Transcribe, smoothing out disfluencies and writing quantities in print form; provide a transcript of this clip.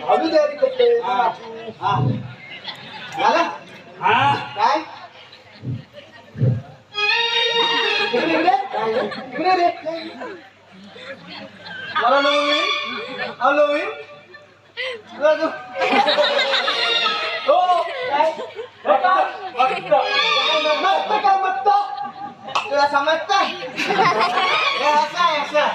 अजून तयारी करते झालं काय इकडे रे मला नवीन नवीन हो काय मस्त काय मस्त तुला समजतं असं